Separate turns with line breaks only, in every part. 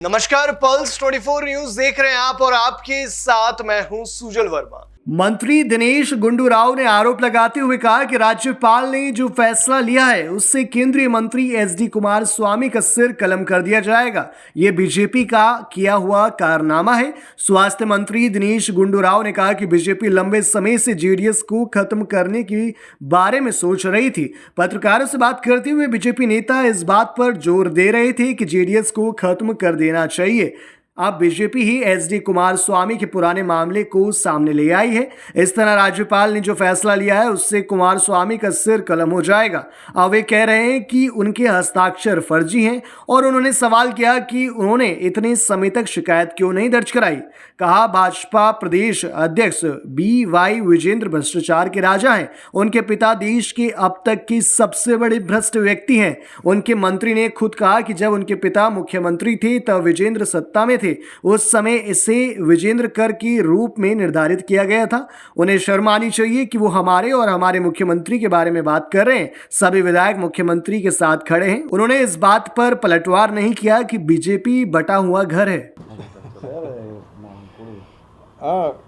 नमस्कार, pulse 24 news देख रहे हैं आप और आपके साथ मैं हूं सुजल वर्मा। मंत्री दिनेश गुंडू राव ने आरोप लगाते हुए कहा कि राज्यपाल ने जो फैसला लिया है उससे केंद्रीय मंत्री एसडी कुमार स्वामी का सिर कलम कर दिया जाएगा। ये बीजेपी का किया हुआ कारनामा है। स्वास्थ्य मंत्री दिनेश गुंडू राव ने कहा कि बीजेपी लंबे समय से जेडीएस को खत्म करने के बारे में सोच रही थी। पत्रकारों से बात करते हुए बीजेपी नेता इस बात पर जोर दे रहे थे कि जेडीएस को खत्म कर देना चाहिए। अब बीजेपी ही एसडी कुमार स्वामी के पुराने मामले को सामने ले आई है। इस तरह राज्यपाल ने जो फैसला लिया है उससे कुमार स्वामी का सिर कलम हो जाएगा। अब वे कह रहे हैं कि उनके हस्ताक्षर फर्जी हैं और उन्होंने सवाल किया कि उन्होंने इतने समय तक शिकायत क्यों नहीं दर्ज कराई। कहा भाजपा प्रदेश अध्यक्ष BY विजेंद्र भ्रष्टाचार के राजा हैं। उनके पिता देश के अब तक के सबसे बड़े भ्रष्ट व्यक्ति हैं। उनके मंत्री ने खुद कहा कि जब उनके पिता मुख्यमंत्री थे तब विजेंद्र सत्ता में थे। उस समय इसे विजेंद्र कर के रूप में निर्धारित किया गया था। उन्हें शर्म आनी चाहिए कि वो हमारे और हमारे मुख्यमंत्री के बारे में बात कर रहे हैं। सभी विधायक मुख्यमंत्री के साथ खड़े हैं। उन्होंने इस बात पर पलटवार नहीं किया कि बीजेपी बटा हुआ घर है।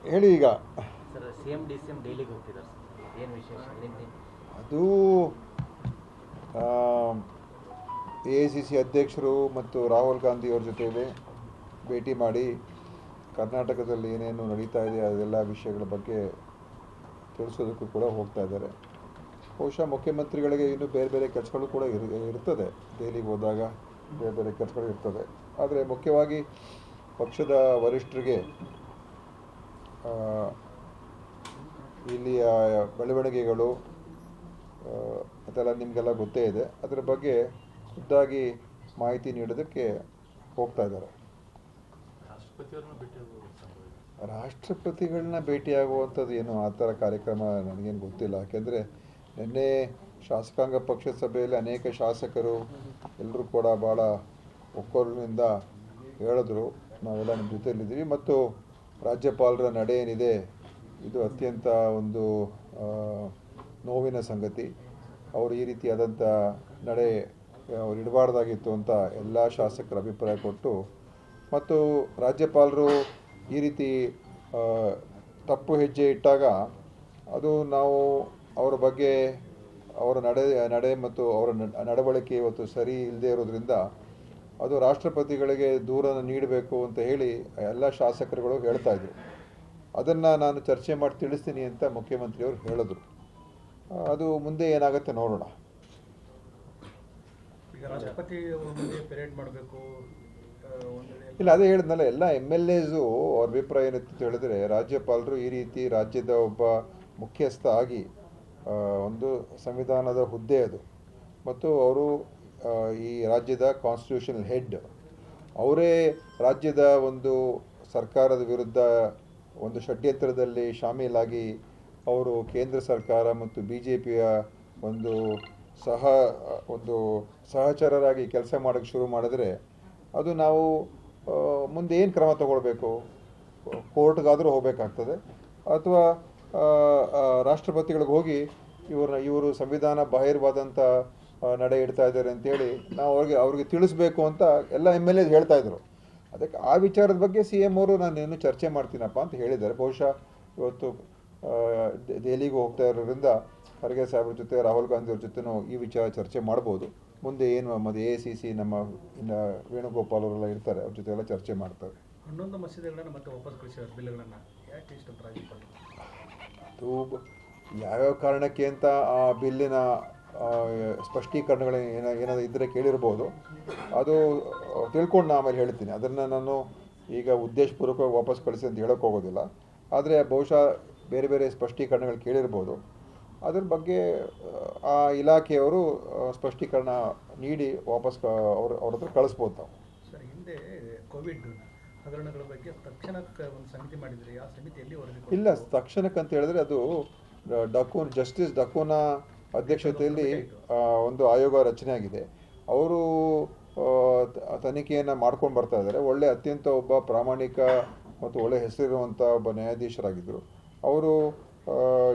ಹೇಳಿ ಈಗ
ಸರ್ CM DCM ಡೈಲಿಗೆ ಹೋಗ್ತಿದ್ದಾರೆ ಸರ್, ಏನು ವಿಶೇಷ ನಿನ್ನೆ?
ಅದು AICC ಅಧ್ಯಕ್ಷರು ಮತ್ತು ರಾಹುಲ್ ಗಾಂಧಿ ಅವ್ರ ಜೊತೆಯಲ್ಲಿ ಭೇಟಿ ಮಾಡಿ ಕರ್ನಾಟಕದಲ್ಲಿ ಏನೇನು ನಡೀತಾ ಇದೆ ಅದೆಲ್ಲ ವಿಷಯಗಳ ಬಗ್ಗೆ ತಿಳಿಸೋದಕ್ಕೂ ಕೂಡ ಹೋಗ್ತಾ ಇದ್ದಾರೆ. ಬಹುಶಃ ಮುಖ್ಯಮಂತ್ರಿಗಳಿಗೆ ಇನ್ನೂ ಬೇರೆ ಬೇರೆ ಕೆಲಸಗಳು ಕೂಡ ಇರ್ತದೆ. ದೆಹಲಿಗೆ ಹೋದಾಗ ಬೇರೆ ಬೇರೆ ಕೆಲಸಗಳು ಇರ್ತದೆ. ಆದರೆ ಮುಖ್ಯವಾಗಿ ಪಕ್ಷದ ವರಿಷ್ಠರಿಗೆ ಇಲ್ಲಿಯ ಬೆಳವಣಿಗೆಗಳು ಅದೆಲ್ಲ ನಿಮಗೆಲ್ಲ ಗೊತ್ತೇ ಇದೆ. ಅದರ ಬಗ್ಗೆ ಖುದ್ದಾಗಿ ಮಾಹಿತಿ ನೀಡೋದಕ್ಕೆ ಹೋಗ್ತಾ ಇದ್ದಾರೆ. ರಾಷ್ಟ್ರಪತಿಗಳನ್ನ ಭೇಟಿಯಾಗುವಂಥದ್ದು ಏನು ಆ ಥರ ಕಾರ್ಯಕ್ರಮ ನನಗೇನು ಗೊತ್ತಿಲ್ಲ. ಯಾಕೆಂದರೆ ನಿನ್ನೆ ಶಾಸಕಾಂಗ ಪಕ್ಷದ ಸಭೆಯಲ್ಲಿ ಅನೇಕ ಶಾಸಕರು ಎಲ್ಲರೂ ಕೂಡ ಭಾಳ ಒಕ್ಕೊರಲಿನಿಂದ ಹೇಳಿದ್ರು, ನಾವೆಲ್ಲ ನಿಮ್ಮ ಜೊತೆಯಲ್ಲಿದ್ದೀವಿ ಮತ್ತು ರಾಜ್ಯಪಾಲರ ನಡೆ ಏನಿದೆ ಇದು ಅತ್ಯಂತ ಒಂದು ನೋವಿನ ಸಂಗತಿ. ಅವರು ಈ ರೀತಿಯಾದಂಥ ನಡೆ ಅವ್ರು ಇಡಬಾರ್ದಾಗಿತ್ತು ಅಂತ ಎಲ್ಲ ಶಾಸಕರ ಅಭಿಪ್ರಾಯ ಕೊಟ್ಟು, ಮತ್ತು ರಾಜ್ಯಪಾಲರು ಈ ರೀತಿ ತಪ್ಪು ಹೆಜ್ಜೆ ಇಟ್ಟಾಗ ಅದು ನಾವು ಅವರ ಬಗ್ಗೆ ಅವರ ನಡೆ ಮತ್ತು ಅವರ ನಡವಳಿಕೆ ಇವತ್ತು ಸರಿ ಇಲ್ಲದೆ ಇರೋದ್ರಿಂದ ಅದು ರಾಷ್ಟ್ರಪತಿಗಳಿಗೆ ದೂರನ್ನು ನೀಡಬೇಕು ಅಂತ ಹೇಳಿ ಎಲ್ಲ ಶಾಸಕರುಗಳು ಹೇಳ್ತಾಯಿದ್ರು. ಅದನ್ನು ನಾನು ಚರ್ಚೆ ಮಾಡಿ ತಿಳಿಸ್ತೀನಿ ಅಂತ ಮುಖ್ಯಮಂತ್ರಿಯವರು ಹೇಳಿದ್ರು. ಅದು ಮುಂದೆ ಏನಾಗುತ್ತೆ ನೋಡೋಣ.
ರಾಷ್ಟ್ರಪತಿ ಪೆರೇಡ್ ಮಾಡಬೇಕು
ಇಲ್ಲ, ಅದೇ ಹೇಳಿದ್ನಲ್ಲ, ಎಲ್ಲ MLAಸು ಅವ್ರ ಅಭಿಪ್ರಾಯ ಏನಿತ್ತು ಅಂತ ಹೇಳಿದ್ರೆ ರಾಜ್ಯಪಾಲರು ಈ ರೀತಿ ರಾಜ್ಯದ ಒಬ್ಬ ಮುಖ್ಯಸ್ಥ ಆಗಿ ಒಂದು ಸಂವಿಧಾನದ ಹುದ್ದೆ ಅದು, ಮತ್ತು ಅವರು ಈ ರಾಜ್ಯದ ಕಾನ್ಸ್ಟಿಟ್ಯೂಷನಲ್ ಹೆಡ್, ಅವರೇ ರಾಜ್ಯದ ಒಂದು ಸರ್ಕಾರದ ವಿರುದ್ಧ ಒಂದು ಷಡ್ಯಂತ್ರದಲ್ಲಿ ಶಾಮೀಲಾಗಿ ಅವರು ಕೇಂದ್ರ ಸರ್ಕಾರ ಮತ್ತು BJPಯ ಒಂದು ಸಹಚರರಾಗಿ ಕೆಲಸ ಮಾಡೋಕ್ಕೆ ಶುರು ಮಾಡಿದ್ರೆ ಅದು ನಾವು ಮುಂದೆ ಏನು ಕ್ರಮ ತಗೊಳ್ಬೇಕು? ಕೋರ್ಟ್ಗಾದರೂ ಹೋಗಬೇಕಾಗ್ತದೆ, ಅಥವಾ ರಾಷ್ಟ್ರಪತಿಗಳಿಗೆ ಹೋಗಿ ಇವರು ಸಂವಿಧಾನ ಬಾಹಿರವಾದಂಥ ನಡೆ ಇಡ್ತಾ ಇದ್ದಾರೆ ಅಂತೇಳಿ ನಾವು ಅವ್ರಿಗೆ ತಿಳಿಸ್ಬೇಕು ಅಂತ ಎಲ್ಲ MLAs ಹೇಳ್ತಾಯಿದ್ರು. ಅದಕ್ಕೆ ಆ ವಿಚಾರದ ಬಗ್ಗೆ CM ಅವರು ನಾನು ಇನ್ನೂ ಚರ್ಚೆ ಮಾಡ್ತೀನಪ್ಪ ಅಂತ ಹೇಳಿದ್ದಾರೆ. ಬಹುಶಃ ಇವತ್ತು ದೆಹಲಿಗೆ ಹೋಗ್ತಾ ಇರೋದ್ರಿಂದ ಖರ್ಗೆ ಸಾಹೇಬ್ರ ಜೊತೆ ರಾಹುಲ್ ಗಾಂಧಿ ಅವ್ರ ಜೊತೆನೂ ಈ ವಿಚಾರ ಚರ್ಚೆ ಮಾಡ್ಬೋದು. ಮುಂದೆ ಏನು ಮತ್ತು AICC ನಮ್ಮ ವೇಣುಗೋಪಾಲ್ ಅವರೆಲ್ಲ ಇರ್ತಾರೆ, ಅವ್ರ ಜೊತೆ ಎಲ್ಲ ಚರ್ಚೆ ಮಾಡ್ತಾರೆ.
11 ಮಸೀದಿಗಳನ್ನು ಮತ್ತೆ ವಾಪಸ್ ಕಳಿಸಿದ್ದಾರೆ ಬಿಲ್ಗಳನ್ನು. ಯಾಕೆ ಇಷ್ಟೊಂದು ರಾಜ್ಯಪಾಲ?
ಅದು ಯಾವ್ಯಾವ ಕಾರಣಕ್ಕೆ ಅಂತ ಆ ಬಿಲ್ಲಿನ ಸ್ಪಷ್ಟೀಕರಣಗಳು ಏನಾದರೂ ಇದ್ದರೆ ಕೇಳಿರ್ಬೋದು. ಅದು ತಿಳ್ಕೊಂಡು ಆಮೇಲೆ ಹೇಳ್ತೀನಿ. ಅದನ್ನು ನಾನು ಈಗ ಉದ್ದೇಶಪೂರ್ವಕವಾಗಿ ವಾಪಸ್ ಕಳಿಸಿ ಅಂತ ಹೇಳೋಕ್ಕೆ ಹೋಗೋದಿಲ್ಲ. ಆದರೆ ಬಹುಶಃ ಬೇರೆ ಬೇರೆ ಸ್ಪಷ್ಟೀಕರಣಗಳು ಕೇಳಿರ್ಬೋದು. ಅದ್ರ ಬಗ್ಗೆ ಆ ಇಲಾಖೆಯವರು ಸ್ಪಷ್ಟೀಕರಣ ನೀಡಿ ವಾಪಸ್ ಅವ್ರ ಹತ್ರ ಕಳಿಸ್ಬೋದು ನಾವು.
ಸರ್, ಹಿಂದೆ ಕೋವಿಡ್ ಹಗರಣಗಳ ಬಗ್ಗೆ ತಕ್ಷಣಕ್ಕೆ ಒಂದು ಸಮಿತಿ ಮಾಡಿದರೆ ಆ ಸಮಿತಿ ಎಲ್ಲಿ ವರದಿ? ಇಲ್ಲ,
ತಕ್ಷಣಕ್ಕೆ ಅಂತ ಹೇಳಿದ್ರೆ ಅದು ಜಸ್ಟಿಸ್ ಡಕೋನ ಅಧ್ಯಕ್ಷತೆಯಲ್ಲಿ ಒಂದು ಆಯೋಗ ರಚನೆ ಆಗಿದೆ. ಅವರು ತನಿಖೆಯನ್ನು ಮಾಡ್ಕೊಂಡು ಬರ್ತಾ ಇದ್ದಾರೆ. ಅತ್ಯಂತ ಒಬ್ಬ ಪ್ರಾಮಾಣಿಕ ಮತ್ತು ಒಳ್ಳೆ ಹೆಸರಿರುವಂಥ ಒಬ್ಬ ನ್ಯಾಯಾಧೀಶರಾಗಿದ್ದರು. ಅವರು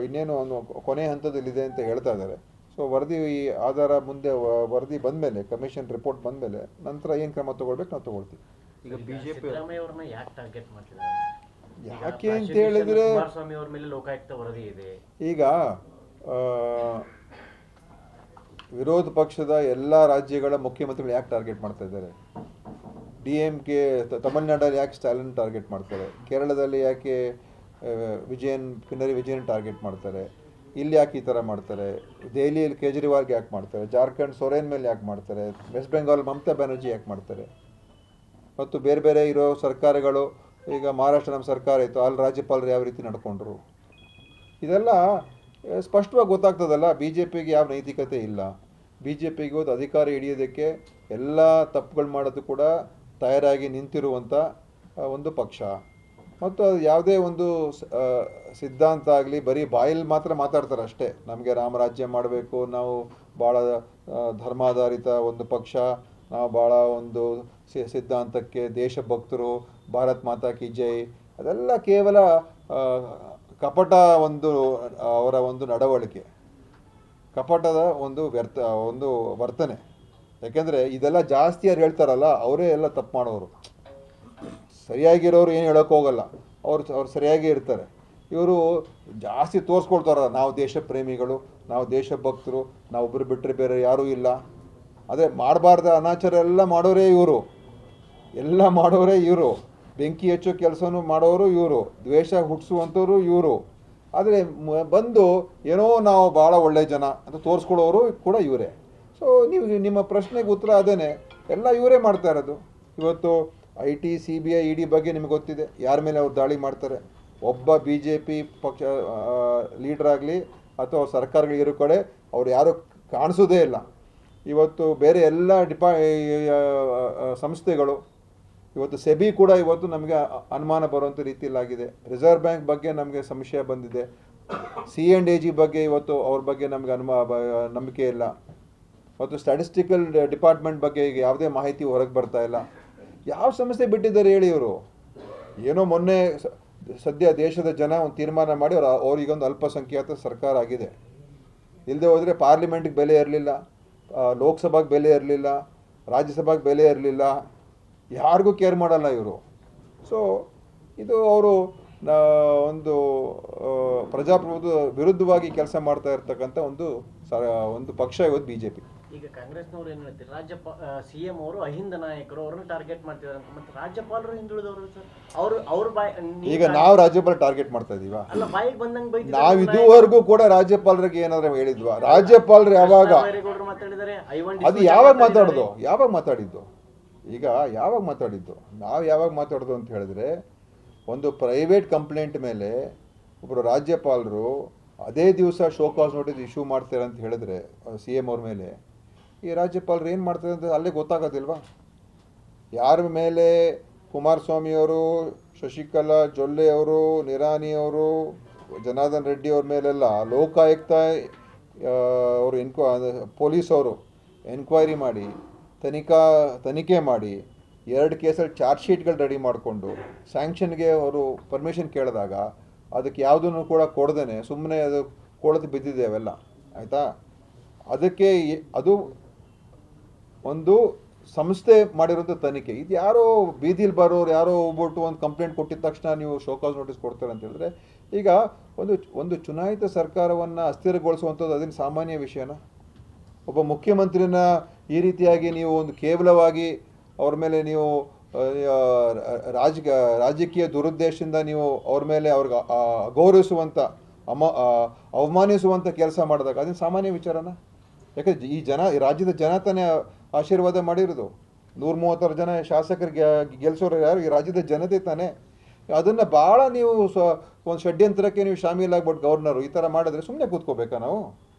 ಇನ್ನೇನು ಒಂದು ಕೊನೆ ಹಂತದಲ್ಲಿದೆ ಅಂತ ಹೇಳ್ತಾ ಇದ್ದಾರೆ. ಸೊ ವರದಿ ಆಧಾರ ಮುಂದೆ ವರದಿ ಬಂದಮೇಲೆ, ಕಮಿಷನ್ ರಿಪೋರ್ಟ್ ಬಂದಮೇಲೆ ನಂತರ ಏನು ಕ್ರಮ ತೊಗೊಳ್ಬೇಕು ನಾವು ತೊಗೊಳ್ತೀವಿ.
ಈಗ ಬಿಜೆಪಿ
ಸಿದ್ದರಾಮಯ್ಯ ಅವ್ರನ್ನ ಯಾಕೆ ಟಾರ್ಗೆಟ್ ಮಾಡ್ತಿದ್ದಾರೆ?
ಯಾಕೆ ಅಂತ ಹೇಳಿದ್ರೆ
ಕುಮಾರಸ್ವಾಮಿ ಅವ್ರ ಮೇಲೆ ಲೋಕಾಯುಕ್ತ ವರದಿ ಇದೆ.
ಈಗ ವಿರೋಧ ಪಕ್ಷದ ಎಲ್ಲ ರಾಜ್ಯಗಳ ಮುಖ್ಯಮಂತ್ರಿಗಳು ಯಾಕೆ ಟಾರ್ಗೆಟ್ ಮಾಡ್ತಾ ಇದ್ದಾರೆ? DMK ತಮಿಳ್ನಾಡಲ್ಲಿ ಯಾಕೆ ಸ್ಟಾಲಿನ್ ಟಾರ್ಗೆಟ್ ಮಾಡ್ತಾರೆ? ಕೇರಳದಲ್ಲಿ ಯಾಕೆ ಪಿನರಿ ವಿಜಯನ್ ಟಾರ್ಗೆಟ್ ಮಾಡ್ತಾರೆ? ಇಲ್ಲಿ ಯಾಕೆ ಈ ಥರ ಮಾಡ್ತಾರೆ? ದೆಹಲಿಯಲ್ಲಿ ಕೇಜ್ರಿವಾಲ್ಗೆ ಯಾಕೆ ಮಾಡ್ತಾರೆ? ಜಾರ್ಖಂಡ್ ಸೊರೇನ್ ಮೇಲೆ ಯಾಕೆ ಮಾಡ್ತಾರೆ? ವೆಸ್ಟ್ ಬೆಂಗಾಲ್ ಮಮತಾ ಬ್ಯಾನರ್ಜಿ ಯಾಕೆ ಮಾಡ್ತಾರೆ? ಮತ್ತು ಬೇರೆ ಬೇರೆ ಇರೋ ಸರ್ಕಾರಗಳು, ಈಗ ಮಹಾರಾಷ್ಟ್ರ ನಮ್ಮ ಸರ್ಕಾರ ಇತ್ತು, ಅಲ್ಲಿ ರಾಜ್ಯಪಾಲರು ಯಾವ ರೀತಿ ನಡ್ಕೊಂಡ್ರು, ಇದೆಲ್ಲ ಸ್ಪಷ್ಟವಾಗಿ ಗೊತ್ತಾಗ್ತದಲ್ಲ. BJPಗೆ ಯಾವ ನೈತಿಕತೆ ಇಲ್ಲ. BJPಗೆ ಒಂದು ಅಧಿಕಾರ ಹಿಡಿಯೋದಕ್ಕೆ ಎಲ್ಲ ತಪ್ಪುಗಳು ಮಾಡೋದು ಕೂಡ ತಯಾರಾಗಿ ನಿಂತಿರುವಂಥ ಒಂದು ಪಕ್ಷ. ಮತ್ತು ಅದು ಯಾವುದೇ ಒಂದು ಸಿದ್ಧಾಂತ ಆಗಲಿ ಬರೀ ಬಾಯಲ್ಲಿ ಮಾತ್ರ ಮಾತಾಡ್ತಾರೆ ಅಷ್ಟೇ. ನಮಗೆ ರಾಮರಾಜ್ಯ ಮಾಡಬೇಕು, ನಾವು ಭಾಳ ಧರ್ಮಾಧಾರಿತ ಒಂದು ಪಕ್ಷ, ನಾವು ಭಾಳ ಒಂದು ಸಿದ್ಧಾಂತಕ್ಕೆ ದೇಶಭಕ್ತರು, ಭಾರತ್ ಮಾತಾ ಕಿ ಜೈ, ಅದೆಲ್ಲ ಕೇವಲ ಕಪಟ ಒಂದು ಅವರ ಒಂದು ನಡವಳಿಕೆ, ಕಪಟದ ಒಂದು ವರ್ತನೆ. ಯಾಕೆಂದರೆ ಇದೆಲ್ಲ ಜಾಸ್ತಿ ಯಾರು ಹೇಳ್ತಾರಲ್ಲ ಅವರೇ ಎಲ್ಲ ತಪ್ಪು ಮಾಡೋರು. ಸರಿಯಾಗಿರೋರು ಏನು ಹೇಳೋಕ್ಕೆ ಹೋಗಲ್ಲ, ಅವ್ರು ಸರಿಯಾಗೇ ಇರ್ತಾರೆ. ಇವರು ಜಾಸ್ತಿ ತೋರಿಸ್ಕೊಳ್ತಾರ, ನಾವು ದೇಶ ಪ್ರೇಮಿಗಳು, ನಾವು ದೇಶಭಕ್ತರು, ನಾವು ಒಬ್ಬರು ಬಿಟ್ಟರೆ ಬೇರೆ ಯಾರೂ ಇಲ್ಲ. ಅದೇ ಮಾಡಬಾರ್ದ ಅನಾಚಾರ ಎಲ್ಲ ಮಾಡೋರೇ ಇವರು, ಬೆಂಕಿ ಹಚ್ಚೋ ಕೆಲಸನೂ ಮಾಡೋರು ಇವರು, ದ್ವೇಷ ಹುಟ್ಟಿಸುವಂಥವ್ರು ಇವರು. ಆದರೆ ಬಂದು ಏನೋ ನಾವು ಭಾಳ ಒಳ್ಳೆಯ ಜನ ಅಂತ ತೋರಿಸ್ಕೊಳ್ಳೋರು ಕೂಡ ಇವರೇ. ಸೊ ನಿಮ್ಮ ಪ್ರಶ್ನೆಗೆ ಉತ್ತರ ಅದೇನೆ, ಎಲ್ಲ ಇವರೇ ಮಾಡ್ತಾ ಇರೋದು. ಇವತ್ತು IT, CBI, ED ಬಗ್ಗೆ ನಿಮಗೆ ಗೊತ್ತಿದೆ, ಯಾರ ಮೇಲೆ ಅವ್ರು ದಾಳಿ ಮಾಡ್ತಾರೆ. ಒಬ್ಬ BJP ಪಕ್ಷ ಲೀಡ್ರ್ ಆಗಲಿ ಅಥವಾ ಸರ್ಕಾರಗಳಿರೋ ಕಡೆ ಅವ್ರು ಯಾರೂ ಕಾಣಿಸೋದೇ ಇಲ್ಲ. ಇವತ್ತು ಬೇರೆ ಎಲ್ಲ ಸಂಸ್ಥೆಗಳು, ಇವತ್ತು SEBI ಕೂಡ ಇವತ್ತು ನಮಗೆ ಅನುಮಾನ ಬರುವಂಥ ರೀತಿಯಲ್ಲಾಗಿದೆ. ರಿಸರ್ವ್ ಬ್ಯಾಂಕ್ ಬಗ್ಗೆ ನಮಗೆ ಸಂಶಯ ಬಂದಿದೆ. C&AG ಬಗ್ಗೆ ಇವತ್ತು ಅವ್ರ ಬಗ್ಗೆ ನಮಗೆ ನಂಬಿಕೆ ಇಲ್ಲ. ಮತ್ತು ಸ್ಟ್ಯಾಟಿಸ್ಟಿಕಲ್ ಡಿಪಾರ್ಟ್ಮೆಂಟ್ ಬಗ್ಗೆ ಈಗ ಯಾವುದೇ ಮಾಹಿತಿ ಹೊರಗೆ ಬರ್ತಾ ಇಲ್ಲ. ಯಾವ ಸಂಸ್ಥೆ ಬಿಟ್ಟಿದ್ದಾರೆ ಹೇಳಿ ಇವರು? ಏನೋ ಮೊನ್ನೆ ಸದ್ಯ ದೇಶದ ಜನ ಒಂದು ತೀರ್ಮಾನ ಮಾಡಿ ಅವ್ರಿಗೊಂದು ಅಲ್ಪಸಂಖ್ಯಾತ ಸರ್ಕಾರ ಆಗಿದೆ. ಇಲ್ಲದೆ ಹೋದರೆ ಪಾರ್ಲಿಮೆಂಟ್ಗೆ ಬೆಲೆ ಇರಲಿಲ್ಲ, ಲೋಕಸಭಾಗೆ ಬೆಲೆ ಇರಲಿಲ್ಲ, ರಾಜ್ಯಸಭಾಗೆ ಬೆಲೆ ಇರಲಿಲ್ಲ, ಯಾರಿಗೂ ಕೇರ್ ಮಾಡಲ್ಲ ಇವರು. ಸೊ ಇದು ಅವರು ಒಂದು ಪ್ರಜಾಪ್ರಭುತ್ವ ವಿರುದ್ಧವಾಗಿ ಕೆಲಸ ಮಾಡ್ತಾ ಇರ್ತಕ್ಕಂಥ ಒಂದು ಪಕ್ಷ ಇವತ್ತು BJP.
ಈಗ ಕಾಂಗ್ರೆಸ್ನವ್ರು ಏನು ಹೇಳ್ತಾರೆ, CM ಅವರು ಅಹಿಂದ ನಾಯಕರು, ಅವ್ರನ್ನ ಟಾರ್ಗೆಟ್ ಮಾಡ್ತಿದ್ದಾರೆ ಅಂತ. ಮತ್ತೆ ರಾಜ್ಯಪಾಲರು ಹಿಂದುಳಿದವರು ಸರ್, ಅವ್ರ
ಈಗ ನಾವು ರಾಜ್ಯಪಾಲ ಟಾರ್ಗೆಟ್ ಮಾಡ್ತಾ ಇದೀವ?
ಅಲ್ಲ, ಬಾಯಿಗೆ ಬಂದಂಗೆ ಬೈದು
ನಾವು ಇದುವರೆಗೂ ಕೂಡ ರಾಜ್ಯಪಾಲರಿಗೆ ಏನಾದ್ರು ಹೇಳಿದ್ವಾ? ರಾಜ್ಯಪಾಲರು ಯಾವಾಗ
ಮಾತಾಡಿದ್ದಾರೆ?
ಅದು ಯಾವಾಗ ಮಾತಾಡಿದ್ದು? ಈಗ ಯಾವಾಗ ಮಾತಾಡಿದ್ದು? ನಾವು ಯಾವಾಗ ಮಾತಾಡೋದು ಅಂತ ಹೇಳಿದ್ರೆ, ಒಂದು ಪ್ರೈವೇಟ್ ಕಂಪ್ಲೇಂಟ್ ಮೇಲೆ ಒಬ್ಬರು ರಾಜ್ಯಪಾಲರು ಅದೇ ದಿವಸ ಶೋಕಾಸ್ ನೋಟಿಸ್ ಇಶ್ಯೂ ಮಾಡ್ತಾರೆ ಅಂತ ಹೇಳಿದ್ರೆ CM ಅವ್ರ ಮೇಲೆ, ಈ ರಾಜ್ಯಪಾಲರು ಏನು ಮಾಡ್ತಾರೆ ಅಂತ ಅಲ್ಲೇ ಗೊತ್ತಾಗೋದಿಲ್ವಾ? ಯಾರ ಮೇಲೆ ಕುಮಾರಸ್ವಾಮಿಯವರು, ಶಶಿಕಲಾ ಜೊಲ್ಲೆ ಅವರು, ನಿರಾನಿ ಅವರು, ಜನಾರ್ದನ್ ರೆಡ್ಡಿ ಅವ್ರ ಮೇಲೆಲ್ಲ ಲೋಕಾಯುಕ್ತ ಅವರು ಪೊಲೀಸವರು ಎನ್ಕ್ವೈರಿ ಮಾಡಿ ತನಿಖೆ ಮಾಡಿ 2 ಕೇಸಲ್ಲಿ ಚಾರ್ಜ್ ಶೀಟ್ಗಳು ರೆಡಿ ಮಾಡಿಕೊಂಡು ಸ್ಯಾಂಕ್ಷನ್ಗೆ ಅವರು ಪರ್ಮಿಷನ್ ಕೇಳಿದಾಗ ಅದಕ್ಕೆ ಯಾವುದನ್ನು ಕೂಡ ಕೊಡ್ದೇನೆ ಸುಮ್ಮನೆ ಅದು ಕೊಳತು ಬಿದ್ದಿದೆ ಅವೆಲ್ಲ, ಆಯಿತಾ? ಅದಕ್ಕೆ ಅದು ಒಂದು ಸಂಸ್ಥೆ ಮಾಡಿರೋಂಥ ತನಿಖೆ. ಇದು ಯಾರೋ ಬೀದಿಲಿ ಬರೋರು ಯಾರೋ ಹೋಗ್ಬಿಟ್ಟು ಒಂದು ಕಂಪ್ಲೇಂಟ್ ಕೊಟ್ಟಿದ ತಕ್ಷಣ ನೀವು ಶೋಕಾಸ್ ನೋಟಿಸ್ ಕೊಡ್ತಾರೆ ಅಂತ ಹೇಳಿದ್ರೆ, ಈಗ ಒಂದು ಚುನಾಯಿತ ಸರ್ಕಾರವನ್ನು ಅಸ್ಥಿರಗೊಳಿಸುವಂಥದ್ದು ಅದೇನು ಸಾಮಾನ್ಯ ವಿಷಯನ? ಒಬ್ಬ ಮುಖ್ಯಮಂತ್ರಿನ ಈ ರೀತಿಯಾಗಿ ನೀವು ಒಂದು ಕೇವಲವಾಗಿ ಅವ್ರ ಮೇಲೆ ನೀವು ರಾಜಕೀಯ ದುರುದ್ದೇಶದಿಂದ ನೀವು ಅವ್ರ ಮೇಲೆ ಅವ್ರಿಗೆ ಗೌರವಿಸುವಂಥ ಅವಮಾನಿಸುವಂಥ ಕೆಲಸ ಮಾಡಿದಾಗ ಅದೇನು ಸಾಮಾನ್ಯ ವಿಚಾರನ? ಯಾಕಂದರೆ ಈ ರಾಜ್ಯದ ಜನ ತಾನೇ ಆಶೀರ್ವಾದ ಮಾಡಿರೋದು. 136 ಜನ ಶಾಸಕರಿಗೆ ಗೆಲ್ಲಿಸೋರು ಯಾರು? ಈ ರಾಜ್ಯದ ಜನತೆ ತಾನೇ. ಅದನ್ನು ಭಾಳ ನೀವು ಒಂದು ಷಡ್ಯಂತ್ರಕ್ಕೆ ನೀವು ಶಾಮೀಲಾಗ್ಬಿಟ್ಟು ಗವರ್ನರು ಈ ಥರ ಮಾಡಿದ್ರೆ ಸುಮ್ಮನೆ ಕೂತ್ಕೋಬೇಕಾ ನಾವು?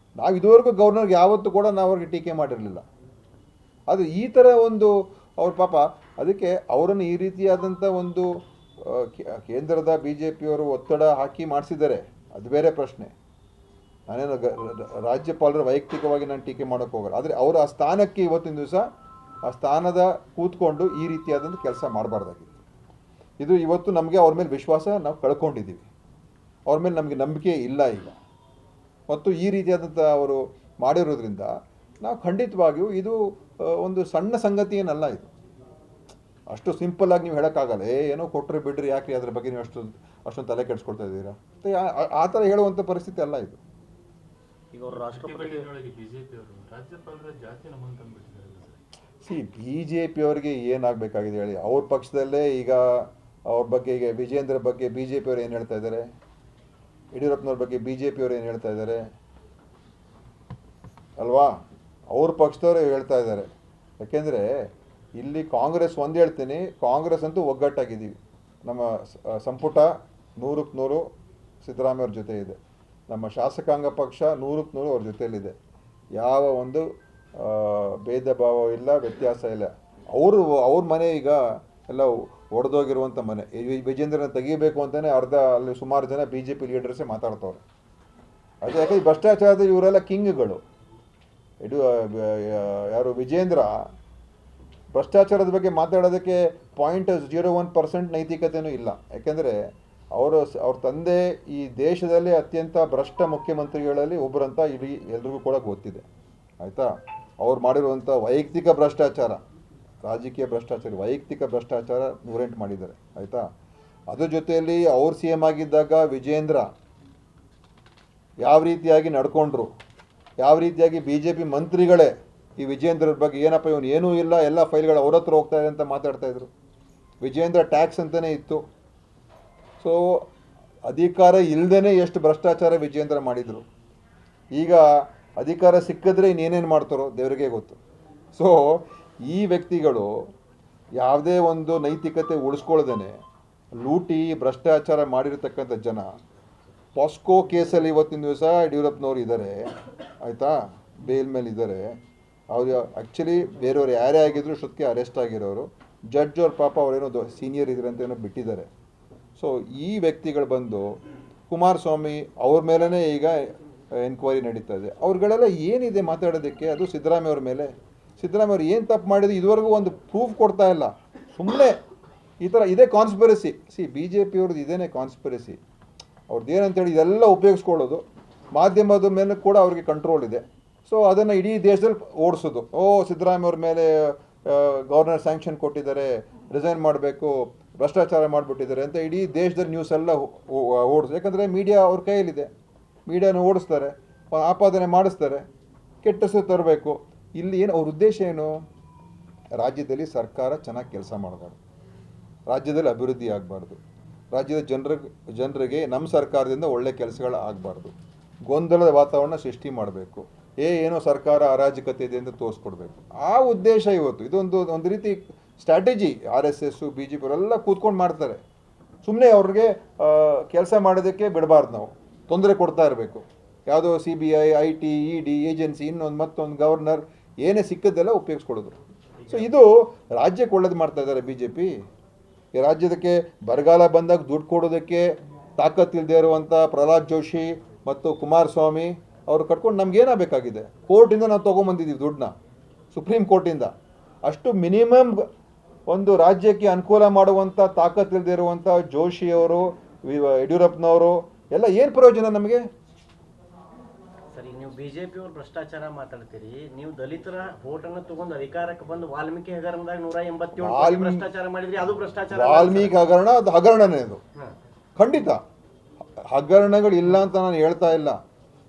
ಇದುವರೆಗೂ ಗವರ್ನರ್ಗೆ ಯಾವತ್ತೂ ಕೂಡ ನಾವು ಅವ್ರಿಗೆ ಟೀಕೆ ಮಾಡಿರಲಿಲ್ಲ. ಅದು ಈ ಥರ ಒಂದು ಅವ್ರ ಪಾಪ, ಅದಕ್ಕೆ ಅವರನ್ನು ಈ ರೀತಿಯಾದಂಥ ಒಂದು ಕೇಂದ್ರದ BJPಯವರು ಒತ್ತಡ ಹಾಕಿ ಮಾಡಿಸಿದ್ದಾರೆ, ಅದು ಬೇರೆ ಪ್ರಶ್ನೆ. ನಾನೇನು ರಾಜ್ಯಪಾಲರ ವೈಯಕ್ತಿಕವಾಗಿ ನಾನು ಟೀಕೆ ಮಾಡೋಕ್ಕೆ ಹೋಗಲ್ಲ. ಆದರೆ ಅವರು ಆ ಸ್ಥಾನಕ್ಕೆ ಇವತ್ತಿನ ದಿವಸ ಆ ಸ್ಥಾನದ ಕೂತ್ಕೊಂಡು ಈ ರೀತಿಯಾದಂಥ ಕೆಲಸ ಮಾಡಬಾರ್ದಾಗಿತ್ತು. ಇದು ಇವತ್ತು ನಮಗೆ ಅವ್ರ ಮೇಲೆ ವಿಶ್ವಾಸ ನಾವು ಕಳ್ಕೊಂಡಿದ್ದೀವಿ, ಅವ್ರ ಮೇಲೆ ನಮಗೆ ನಂಬಿಕೆ ಇಲ್ಲ ಈಗ. ಮತ್ತು ಈ ರೀತಿಯಾದಂಥ ಅವರು ಮಾಡಿರೋದ್ರಿಂದ ನಾವು ಖಂಡಿತವಾಗಿಯೂ ಇದು ಒಂದು ಸಣ್ಣ ಸಂಗತಿ ಏನಲ್ಲ ಇದು. ಅಷ್ಟು ಸಿಂಪಲ್ಲಾಗಿ ನೀವು ಹೇಳೋಕ್ಕಾಗಲ್ಲ. ಏನೋ ಕೊಟ್ಟರೆ ಬಿಡ್ರಿ, ಯಾಕೆ ಅದ್ರ ಬಗ್ಗೆ ನೀವು ಅಷ್ಟೊಂದು ತಲೆ ಕೆಡಿಸ್ಕೊಳ್ತಾ ಇದ್ದೀರಾ ಅಂತ ಆ ಥರ ಹೇಳುವಂಥ ಪರಿಸ್ಥಿತಿ ಅಲ್ಲ ಇದು.
ಈಗ ಅವರು ರಾಷ್ಟ್ರಪತಿ
ಬಿ ಜೆ ಪಿಯವ್ರಿಗೆ ಏನಾಗಬೇಕಾಗಿದೆ ಹೇಳಿ. ಅವ್ರ ಪಕ್ಷದಲ್ಲೇ ಈಗ ಅವ್ರ ಬಗ್ಗೆ, ಈಗ ವಿಜೇಂದ್ರ ಬಗ್ಗೆ ಬಿ ಜೆ ಪಿಯವ್ರು ಏನು ಹೇಳ್ತಾ ಇದ್ದಾರೆ, ಯಡಿಯೂರಪ್ಪನವ್ರ ಬಗ್ಗೆ ಬಿ ಜೆ ಪಿಯವ್ರು ಏನು ಹೇಳ್ತಾ ಇದ್ದಾರೆ ಅಲ್ವಾ? ಅವ್ರ ಪಕ್ಷದವ್ರು ಹೇಳ್ತಾ ಇದ್ದಾರೆ. ಯಾಕೆಂದರೆ ಇಲ್ಲಿ ಕಾಂಗ್ರೆಸ್ ಒಂದು ಹೇಳ್ತೀನಿ, ಕಾಂಗ್ರೆಸ್ ಅಂತೂ ಒಗ್ಗಟ್ಟಾಗಿದ್ದೀವಿ. ನಮ್ಮ ಸಂಪುಟ 100% ಸಿದ್ದರಾಮಯ್ಯವ್ರ ಜೊತೆ ಇದೆ. ನಮ್ಮ ಶಾಸಕಾಂಗ ಪಕ್ಷ 100% ಅವ್ರ ಜೊತೆಯಲ್ಲಿದೆ. ಯಾವ ಒಂದು ಭೇದ ಭಾವ ಇಲ್ಲ, ವ್ಯತ್ಯಾಸ ಇಲ್ಲ. ಅವ್ರ ಮನೆ ಈಗ ಎಲ್ಲ ಒಡೆದೋಗಿರುವಂಥ ಮನೆ. ವಿಜೇಂದ್ರನ ತೆಗಿಬೇಕು ಅಂತಲೇ ಅಲ್ಲಿ ಸುಮಾರು ಜನ ಬಿ ಜೆ ಪಿ ಲೀಡರ್ಸೇ ಮಾತಾಡ್ತವ್ರೆ. ಅದು ಯಾಕಂದ್ರೆ ಭ್ರಷ್ಟಾಚಾರದ ಇವರೆಲ್ಲ ಕಿಂಗ್ಗಳು. ಯಾರು ವಿಜೇಂದ್ರ ಭ್ರಷ್ಟಾಚಾರದ ಬಗ್ಗೆ ಮಾತಾಡೋದಕ್ಕೆ 0.01% ನೈತಿಕತೆಯೂ ಇಲ್ಲ. ಯಾಕೆಂದರೆ ಅವ್ರ ತಂದೆ ಈ ದೇಶದಲ್ಲೇ ಅತ್ಯಂತ ಭ್ರಷ್ಟ ಮುಖ್ಯಮಂತ್ರಿಗಳಲ್ಲಿ ಒಬ್ಬರಂತ ಇಡೀ ಎಲ್ರಿಗೂ ಕೂಡ ಗೊತ್ತಿದೆ, ಆಯಿತಾ? ಅವ್ರು ಮಾಡಿರುವಂಥ ವೈಯಕ್ತಿಕ ಭ್ರಷ್ಟಾಚಾರ, ರಾಜಕೀಯ ಭ್ರಷ್ಟಾಚಾರ, ವೈಯಕ್ತಿಕ ಭ್ರಷ್ಟಾಚಾರ 108 ಮಾಡಿದ್ದಾರೆ, ಆಯಿತಾ? ಅದ್ರ ಜೊತೆಯಲ್ಲಿ ಅವ್ರು ಸಿ ಎಮ್ ಆಗಿದ್ದಾಗ ವಿಜೇಂದ್ರ ಯಾವ ರೀತಿಯಾಗಿ ನಡ್ಕೊಂಡ್ರು, ಯಾವ ರೀತಿಯಾಗಿ ಬಿ ಜೆ ಪಿ ಮಂತ್ರಿಗಳೇ ಈ ವಿಜೇಂದ್ರರ ಬಗ್ಗೆ ಏನಪ್ಪ ಇವನು ಏನೂ ಇಲ್ಲ, ಎಲ್ಲ ಫೈಲ್ಗಳು ಅವ್ರ ಹತ್ರ ಹೋಗ್ತಾ ಇದೆ ಅಂತ ಮಾತಾಡ್ತಾಯಿದ್ರು. ವಿಜೇಂದ್ರ ಟ್ಯಾಕ್ಸ್ ಅಂತಲೇ ಇತ್ತು. ಸೊ ಅಧಿಕಾರ ಇಲ್ಲದೇ ಎಷ್ಟು ಭ್ರಷ್ಟಾಚಾರ ವಿಜೇಂದ್ರ ಮಾಡಿದರು. ಈಗ ಅಧಿಕಾರ ಸಿಕ್ಕಿದ್ರೆ ಇನ್ನೇನೇನು ಮಾಡ್ತಾರೋ ದೇವರಿಗೆ ಗೊತ್ತು. ಸೊ ಈ ವ್ಯಕ್ತಿಗಳು ಯಾವುದೇ ಒಂದು ನೈತಿಕತೆ ಉಳಿಸ್ಕೊಳ್ದೇ ಲೂಟಿ ಭ್ರಷ್ಟಾಚಾರ ಮಾಡಿರ್ತಕ್ಕಂಥ ಜನ. ಪಾಸ್ಕೋ ಕೇಸಲ್ಲಿ ಇವತ್ತಿನ ದಿವಸ ಯಡಿಯೂರಪ್ಪನವ್ರು ಇದ್ದಾರೆ, ಆಯಿತಾ? ಬೇಲ್ ಮೇಲೆ ಇದ್ದಾರೆ. ಅವರು ಆ್ಯಕ್ಚುಲಿ ಬೇರೆಯವ್ರು ಯಾರೇ ಆಗಿದ್ರು ಅಷ್ಟೊತ್ತಿಗೆ ಅರೆಸ್ಟ್ ಆಗಿರೋರು. ಜಡ್ಜ್ ಅವ್ರ ಪಾಪ ಅವರೇನೋ ಸೀನಿಯರ್ ಇದ್ರೆ ಅಂತ ಏನೋ ಬಿಟ್ಟಿದ್ದಾರೆ. ಸೊ ಈ ವ್ಯಕ್ತಿಗಳು ಬಂದು ಕುಮಾರಸ್ವಾಮಿ ಅವ್ರ ಮೇಲೇ ಈಗ ಎನ್ಕ್ವೈರಿ ನಡೀತಾ ಇದೆ. ಅವ್ರುಗಳೆಲ್ಲ ಏನಿದೆ ಮಾತಾಡೋದಕ್ಕೆ? ಅದು ಸಿದ್ದರಾಮಯ್ಯ ಅವ್ರ ಮೇಲೆ. ಸಿದ್ದರಾಮಯ್ಯ ಅವ್ರು ಏನು ತಪ್ಪು ಮಾಡಿದ್ರು ಇದುವರೆಗೂ ಒಂದು ಪ್ರೂಫ್ ಕೊಡ್ತಾ ಇಲ್ಲ. ಸುಮ್ಮನೆ ಈ ಥರ ಇದೇ ಕಾನ್ಸ್ಪಿರಸಿ. ಬಿ ಜೆ ಪಿಯವ್ರದ್ದು ಇದೇನೇ ಕಾನ್ಸ್ಪಿರಸಿ. ಅವ್ರದ್ದು ಏನಂತೇಳಿ ಇದೆಲ್ಲ ಉಪಯೋಗಿಸ್ಕೊಳ್ಳೋದು. ಮಾಧ್ಯಮದ ಮೇಲೆ ಕೂಡ ಅವ್ರಿಗೆ ಕಂಟ್ರೋಲ್ ಇದೆ. ಸೊ ಅದನ್ನು ಇಡೀ ದೇಶದಲ್ಲಿ ಓಡಿಸೋದು. ಸಿದ್ದರಾಮಯ್ಯ ಅವ್ರ ಮೇಲೆ ಗವರ್ನರ್ ಸ್ಯಾಂಕ್ಷನ್ ಕೊಟ್ಟಿದ್ದಾರೆ, ರಿಸೈನ್ ಮಾಡಬೇಕು, ಭ್ರಷ್ಟಾಚಾರ ಮಾಡಿಬಿಟ್ಟಿದ್ದಾರೆ ಅಂತ ಇಡೀ ದೇಶದಲ್ಲಿ ನ್ಯೂಸ್ ಎಲ್ಲ ಓಡಿಸೋದು. ಯಾಕಂದರೆ ಮೀಡಿಯಾ ಅವ್ರ ಕೈಯಲ್ಲಿದೆ. ಮೀಡಿಯಾನ ಓಡಿಸ್ತಾರೆ, ಆಪಾದನೆ ಮಾಡಿಸ್ತಾರೆ, ಕೆಟ್ಟ ಹೆಸರು ತರಬೇಕು. ಇಲ್ಲಿ ಏನು ಅವ್ರ ಉದ್ದೇಶ ಏನು? ರಾಜ್ಯದಲ್ಲಿ ಸರ್ಕಾರ ಚೆನ್ನಾಗಿ ಕೆಲಸ ಮಾಡಬಾರ್ದು, ರಾಜ್ಯದಲ್ಲಿ ಅಭಿವೃದ್ಧಿ ಆಗಬಾರ್ದು, ರಾಜ್ಯದ ಜನರಿಗೆ ನಮ್ಮ ಸರ್ಕಾರದಿಂದ ಒಳ್ಳೆ ಕೆಲಸಗಳು ಆಗಬಾರ್ದು, ಗೊಂದಲದ ವಾತಾವರಣ ಸೃಷ್ಟಿ ಮಾಡಬೇಕು, ಏನೋ ಸರ್ಕಾರ ಅರಾಜಕತೆ ಇದೆ ಅಂತ ತೋರಿಸ್ಕೊಡ್ಬೇಕು. ಆ ಉದ್ದೇಶ ಇವತ್ತು. ಒಂದು ರೀತಿ strategy. RSS B J P ಅವರೆಲ್ಲ ಕೂತ್ಕೊಂಡು ಮಾಡ್ತಾರೆ. ಸುಮ್ಮನೆ ಅವ್ರಿಗೆ ಕೆಲಸ ಮಾಡೋದಕ್ಕೆ ಬಿಡಬಾರ್ದು, ನಾವು ತೊಂದರೆ ಕೊಡ್ತಾ ಇರಬೇಕು. ಯಾವುದೋ CBI, IT, ED ಏಜೆನ್ಸಿ, ಮತ್ತೊಂದು ಗವರ್ನರ್ ಏನೇ ಸಿಕ್ಕದ್ದೆಲ್ಲ ಉಪಯೋಗಿಸ್ಕೊಳ್ಳೋದು. ಸೊ ಇದು ರಾಜ್ಯಕ್ಕೆ ಒಳ್ಳೇದು ಮಾಡ್ತಾ ಇದ್ದಾರೆ ಬಿ ಜೆ ಪಿ. ಈ ರಾಜ್ಯದಕ್ಕೆ ಬರಗಾಲ ಬಂದಾಗ ದುಡ್ಡು ಕೊಡೋದಕ್ಕೆ ತಾಕತ್ತಿಲ್ಲದೆ ಇರುವಂಥ ಪ್ರಹ್ಲಾದ್ ಜೋಶಿ ಮತ್ತು ಕುಮಾರಸ್ವಾಮಿ ಅವರು ಕಟ್ಕೊಂಡು ನಮಗೇನಾಗಬೇಕಾಗಿದೆ? ಕೋರ್ಟಿಂದ ನಾವು ತೊಗೊಂಬಂದಿದ್ದೀವಿ ದುಡ್ಡನ್ನ, ಸುಪ್ರೀಂ ಕೋರ್ಟಿಂದ. ಅಷ್ಟು ಮಿನಿಮಮ್ ಒಂದು ರಾಜ್ಯಕ್ಕೆ ಅನುಕೂಲ ಮಾಡುವಂಥ ತಾಕತ್ತಿಲ್ಲದೆ ಇರುವಂಥ ಜೋಶಿಯವರು, ಯಡಿಯೂರಪ್ಪನವರು ಎಲ್ಲ ಏನು ಪ್ರಯೋಜನ ನಮಗೆ?
ಸರಿ, ನೀವು ಬಿಜೆಪಿ ಅವ್ರು ಭ್ರಷ್ಟಾಚಾರ ಮಾತಾಡ್ತೀರಿ. ನೀವು ದಲಿತರ ವೋಟನ್ನು ತಗೊಂಡು ಅಧಿಕಾರಕ್ಕೆ ಬಂದು ವಾಲ್ಮೀಕಿ ಹಗರಣದಾಗ 187 ಭ್ರಷ್ಟಾಚಾರ ಮಾಡಿದ್ರಿ. ಅದು ಭ್ರಷ್ಟಾಚಾರ.
ವಾಲ್ಮೀಕಿ ಹಗರಣ ಅದು ಹಗರಣನೇ. ಅದು ಖಂಡಿತ ಹಗರಣಗಳು ಇಲ್ಲ ಅಂತ ನಾನು ಹೇಳ್ತಾ ಇಲ್ಲ.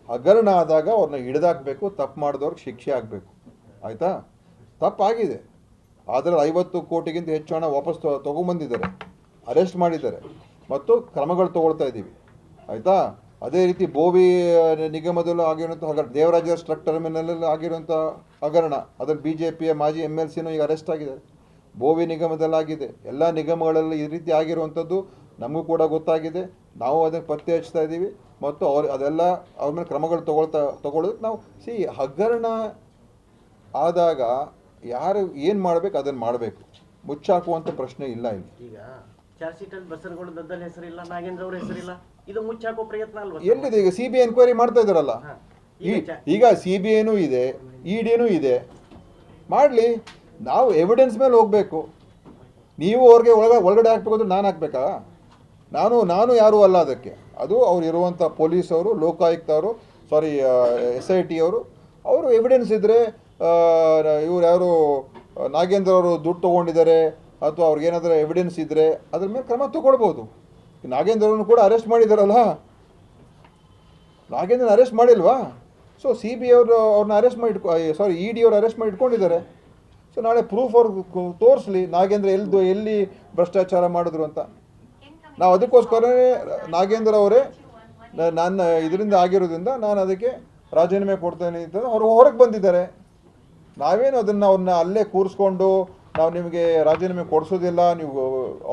ಹಗರಣ ಆದಾಗ ಅವ್ರನ್ನ ಹಿಡಿದಾಕಬೇಕು, ತಪ್ಪು ಮಾಡಿದವ್ರಿಗೆ ಶಿಕ್ಷೆ ಆಗಬೇಕು, ಆಯಿತಾ? ತಪ್ಪಾಗಿದೆ. ಆದರೆ 50 ಕೋಟಿಗಿಂತ ಹೆಚ್ಚು ಹಣ ವಾಪಸ್ ತೊಗೊಂಬಂದಿದ್ದಾರೆ, ಅರೆಸ್ಟ್ ಮಾಡಿದ್ದಾರೆ ಮತ್ತು ಕ್ರಮಗಳು ತೊಗೊಳ್ತಾ ಇದ್ದೀವಿ, ಆಯಿತಾ? ಅದೇ ರೀತಿ ಬೋವಿ ನಿಗಮದಲ್ಲೂ ಆಗಿರುವಂಥ ಹಗರಣ, ದೇವರಾಜ ಟ್ರಕ್ ಟರ್ಮಿನಲಲ್ಲಿ ಆಗಿರುವಂಥ ಹಗರಣ, ಅದರಲ್ಲಿ BJPಯ ಮಾಜಿ MLCನೂ ಈಗ ಅರೆಸ್ಟ್ ಆಗಿದ್ದಾರೆ. ಬೋವಿ ನಿಗಮದಲ್ಲಾಗಿದೆ. ಎಲ್ಲ ನಿಗಮಗಳಲ್ಲಿ ಈ ರೀತಿ ಆಗಿರುವಂಥದ್ದು ನಮಗೂ ಕೂಡ ಗೊತ್ತಾಗಿದೆ. ನಾವು ಅದನ್ನು ಪತ್ತೆ ಹಚ್ತಾ ಇದ್ದೀವಿ ಮತ್ತು ಅದೆಲ್ಲ ಅವ್ರ ಮೇಲೆ ಕ್ರಮಗಳು ತಗೊಳ್ಳೋದಕ್ಕೆ ನಾವು ಹಗರಣ ಆದಾಗ ಯಾರು ಏನು ಮಾಡಬೇಕು ಅದನ್ನು ಮಾಡಬೇಕು. ಮುಚ್ಚಾಕುವಂಥ ಪ್ರಶ್ನೆ ಇಲ್ಲ ಇಲ್ಲಿ.
ಈಗ ಚಾರ್ಜ್ ಶೀಟಲ್ಲಿ ಬಸರಗೌಡ ದದ್ದಲ್ ಹೆಸರಿಲ್ಲ, ನಾಗೇಂದ್ರ ಅವ್ರ ಹೆಸರಿಲ್ಲ. ಇದು ಮುಚ್ಚಾಕೋ ಪ್ರಯತ್ನ ಅಲ್ವಾ?
ಎಲ್ಲಿದೆ? ಈಗ CBI ಎನ್ಕ್ವೈರಿ ಮಾಡ್ತಾ ಇದ್ದಾರಲ್ಲ. ಈಗ CBIನೂ ಇದೆ, EDನೂ ಇದೆ. ಮಾಡಲಿ. ನಾವು ಎವಿಡೆನ್ಸ್ ಮೇಲೆ ಹೋಗಬೇಕು. ನೀವು ಅವ್ರಿಗೆ ಒಳಗಡೆ ಹಾಕ್ಬೇಕು ಅಂದ್ರೆ ನಾನು ಹಾಕ್ಬೇಕಾ? ನಾನು ಯಾರೂ ಅಲ್ಲ ಅದಕ್ಕೆ. ಅದು ಅವ್ರು ಇರುವಂಥ ಪೊಲೀಸವರು, ಲೋಕಾಯುಕ್ತವರು, SIT ಅವರು ಎವಿಡೆನ್ಸ್ ಇದ್ದರೆ ಇವ್ರು ಯಾರು ನಾಗೇಂದ್ರ ಅವರು ದುಡ್ಡು ತೊಗೊಂಡಿದ್ದಾರೆ, ಅಥವಾ ಅವ್ರಿಗೇನಾದರೂ ಎವಿಡೆನ್ಸ್ ಇದ್ದರೆ ಅದ್ರ ಮೇಲೆ ಕ್ರಮ ತಗೊಳ್ಬೋದು. ನಾಗೇಂದ್ರ ಅವ್ರನ್ನು ಕೂಡ ಅರೆಸ್ಟ್ ಮಾಡಿದಾರಲ್ಲ, ನಾಗೇಂದ್ರನ ಅರೆಸ್ಟ್ ಮಾಡಿಲ್ವಾ? ಸೊ CBI ಅವರು ಅವ್ರನ್ನ ಅರೆಸ್ಟ್ ಮಾಡಿ ED ಅವ್ರು ಅರೆಸ್ಟ್ ಮಾಡಿ ಇಟ್ಕೊಂಡಿದ್ದಾರೆ. ಸೊ ನಾಳೆ ಪ್ರೂಫ್ ಅವ್ರಿಗೆ ತೋರಿಸ್ಲಿ ನಾಗೇಂದ್ರ ಎಲ್ಲಿ ಭ್ರಷ್ಟಾಚಾರ ಮಾಡಿದ್ರು ಅಂತ. ನಾವು ಅದಕ್ಕೋಸ್ಕರನೇ ನಾಗೇಂದ್ರ ಅವರೇ ನಾನು ಇದರಿಂದ ಆಗಿರೋದ್ರಿಂದ ನಾನು ಅದಕ್ಕೆ ರಾಜೀನಾಮೆ ಕೊಡ್ತೇನೆ ಅಂತ ಅವರು ಹೊರಗೆ ಬಂದಿದ್ದಾರೆ. ನಾವೇನು ಅವ್ರನ್ನ ಅಲ್ಲೇ ಕೂರಿಸ್ಕೊಂಡು ನಾವು ನಿಮಗೆ ರಾಜೀನಾಮೆ ಕೊಡಿಸೋದಿಲ್ಲ, ನೀವು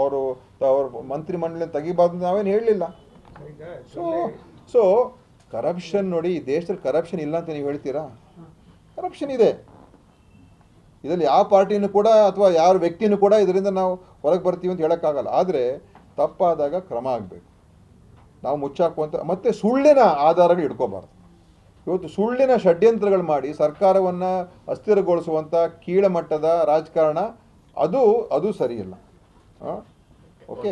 ಅವ್ರ ಮಂತ್ರಿಮಂಡಲ ತೆಗಿಬಾರ್ದು ನಾವೇನು ಹೇಳಲಿಲ್ಲ. ಸೊ ಕರಪ್ಷನ್ ನೋಡಿ, ಈ ದೇಶದಲ್ಲಿ ಕರಪ್ಷನ್ ಇಲ್ಲ ಅಂತ ನೀವು ಹೇಳ್ತೀರಾ? ಕರಪ್ಷನ್ ಇದೆ. ಇದರಲ್ಲಿ ಯಾವ ಪಾರ್ಟಿನೂ ಕೂಡ ಅಥವಾ ಯಾವ ವ್ಯಕ್ತಿನೂ ಕೂಡ ಇದರಿಂದ ನಾವು ಹೊರಗೆ ಬರ್ತೀವಿ ಅಂತ ಹೇಳೋಕ್ಕಾಗಲ್ಲ. ಆದರೆ ತಪ್ಪಾದಾಗ ಕ್ರಮ ಆಗಬೇಕು. ನಾವು ಮುಚ್ಚಾಕುವಂಥ ಮತ್ತು ಸುಳ್ಳಿನ ಆಧಾರಗಳು ಇಟ್ಕೋಬಾರ್ದು. ಇವತ್ತು ಸುಳ್ಳಿನ ಷಡ್ಯಂತ್ರಗಳು ಮಾಡಿ ಸರ್ಕಾರವನ್ನು ಅಸ್ಥಿರಗೊಳಿಸುವಂಥ ಕೀಳಮಟ್ಟದ ರಾಜಕಾರಣ ಅದು ಸರಿಯಿಲ್ಲ. ಓಕೆ,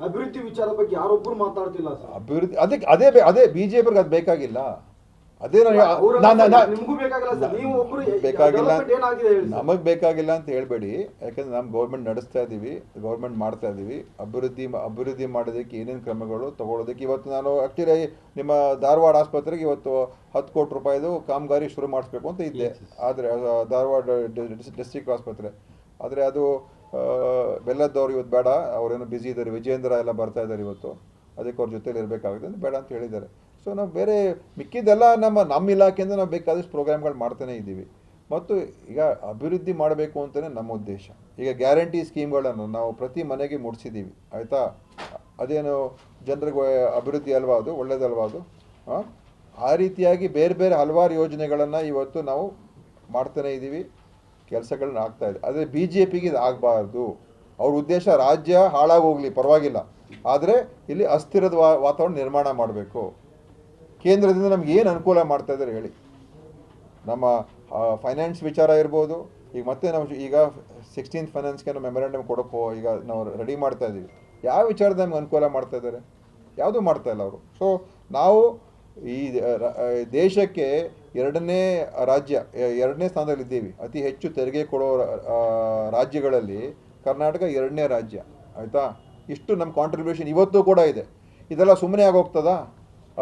ಅಭಿವೃದ್ಧಿ ವಿಚಾರದ ಬಗ್ಗೆ ಯಾರೊಬ್ಬರು ಮಾತಾಡ್ತಿಲ್ಲ ಸರ್.
ಅಭಿವೃದ್ಧಿ ಅದೇ BJPಗೆ ಅದು ಬೇಕಾಗಿಲ್ಲ. ಅದೇ ಬೇಕಾಗಿಲ್ಲ, ನಮಗೆ ಬೇಕಾಗಿಲ್ಲ ಅಂತ ಹೇಳ್ಬೇಡಿ. ಯಾಕಂದ್ರೆ ನಮ್ಮ ಗೌರ್ಮೆಂಟ್ ನಡೆಸ್ತಾ ಇದ್ದೀವಿ, ಗೌರ್ಮೆಂಟ್ ಮಾಡ್ತಾ ಇದ್ದೀವಿ. ಅಭಿವೃದ್ಧಿ ಮಾಡೋದಕ್ಕೆ ಏನೇನು ಕ್ರಮಗಳು ತಗೊಳ್ಳೋದಕ್ಕೆ ಇವತ್ತು ನಾನು ಆ್ಯಕ್ಚುಲಿ ನಿಮ್ಮ ಧಾರವಾಡ ಆಸ್ಪತ್ರೆಗೆ ಇವತ್ತು 10 ಕೋಟಿ ರೂಪಾಯಿದು ಕಾಮಗಾರಿ ಶುರು ಮಾಡಿಸ್ಬೇಕು ಅಂತ ಇದ್ದೆ. ಆದರೆ ಧಾರವಾಡ ಡಿಸ್ಟ್ರಿಕ್ಟ್ ಆಸ್ಪತ್ರೆ, ಆದರೆ ಅದು ಬೆಲ್ಲದವ್ರು ಇವತ್ತು ಬೇಡ, ಅವರೇನೋ ಬ್ಯುಸಿ ಇದ್ದಾರೆ, ವಿಜೇಂದ್ರ ಎಲ್ಲ ಬರ್ತಾ ಇದ್ದಾರೆ ಇವತ್ತು, ಅದಕ್ಕೆ ಅವ್ರ ಜೊತೆಲಿ ಇರಬೇಕಾಗುತ್ತೆ ಅಂತ ಬೇಡ ಅಂತ ಹೇಳಿದ್ದಾರೆ. ಸೊ ನಾವು ಬೇರೆ ಮಿಕ್ಕಿದ್ದೆಲ್ಲ ನಮ್ಮ ಇಲಾಖೆಯಿಂದ ನಾವು ಬೇಕಾದಷ್ಟು ಪ್ರೋಗ್ರಾಮ್ಗಳು ಮಾಡ್ತಾನೆ ಇದ್ದೀವಿ. ಮತ್ತು ಈಗ ಅಭಿವೃದ್ಧಿ ಮಾಡಬೇಕು ಅಂತಲೇ ನಮ್ಮ ಉದ್ದೇಶ. ಈಗ ಗ್ಯಾರಂಟಿ ಸ್ಕೀಮ್ಗಳನ್ನು ನಾವು ಪ್ರತಿ ಮನೆಗೆ ಮುಟ್ಟಿಸಿದ್ದೀವಿ, ಆಯಿತಾ? ಅದೇನು ಜನರಿಗೆ ಅಭಿವೃದ್ಧಿ ಅಲ್ವಾ, ಅದು ಒಳ್ಳೇದಲ್ವಾ ಅದು? ಆ ರೀತಿಯಾಗಿ ಬೇರೆ ಹಲವಾರು ಯೋಜನೆಗಳನ್ನು ಇವತ್ತು ನಾವು ಮಾಡ್ತಾನೆ ಇದ್ದೀವಿ, ಕೆಲಸಗಳನ್ನ ಆಗ್ತಾಯಿದೆ. ಆದರೆ BJPಗೆ ಇದು ಆಗಬಾರ್ದು. ಅವ್ರ ಉದ್ದೇಶ ರಾಜ್ಯ ಹಾಳಾಗೋಗಲಿ ಪರವಾಗಿಲ್ಲ, ಆದರೆ ಇಲ್ಲಿ ಅಸ್ಥಿರದ ವಾತಾವರಣ ನಿರ್ಮಾಣ ಮಾಡಬೇಕು. ಕೇಂದ್ರದಿಂದ ನಮ್ಗೆ ಏನು ಅನುಕೂಲ ಮಾಡ್ತಾ ಇದ್ದಾರೆ ಹೇಳಿ? ನಮ್ಮ ಫೈನಾನ್ಸ್ ವಿಚಾರ ಇರ್ಬೋದು. ಈಗ ಮತ್ತೆ ನಾವು ಈಗ 16th ಫೈನಾನ್ಸ್ಗೆ ನಾವು ಮೆಮೊರಾಂಡಮ್ ಕೊಡೋಕ್ಕೋ ಈಗ ನಾವು ರೆಡಿ ಮಾಡ್ತಾ ಇದ್ದೀವಿ. ಯಾವ ವಿಚಾರದ ನಮ್ಗೆ ಅನುಕೂಲ ಮಾಡ್ತಾ ಇದ್ದಾರೆ? ಯಾವುದೂ ಮಾಡ್ತಾ ಇಲ್ಲ ಅವರು. ಸೊ ನಾವು ಈ ದೇಶಕ್ಕೆ ಎರಡನೇ ಸ್ಥಾನದಲ್ಲಿದ್ದೀವಿ. ಅತಿ ಹೆಚ್ಚು ತೆರಿಗೆ ಕೊಡೋ ರಾಜ್ಯಗಳಲ್ಲಿ ಕರ್ನಾಟಕ 2ನೇ ರಾಜ್ಯ, ಆಯಿತಾ? ಇಷ್ಟು ನಮ್ಮ ಕಾಂಟ್ರಿಬ್ಯೂಷನ್ ಇವತ್ತು ಕೂಡ ಇದೆ. ಇದೆಲ್ಲ ಸುಮ್ಮನೆ ಆಗೋಗ್ತದಾ?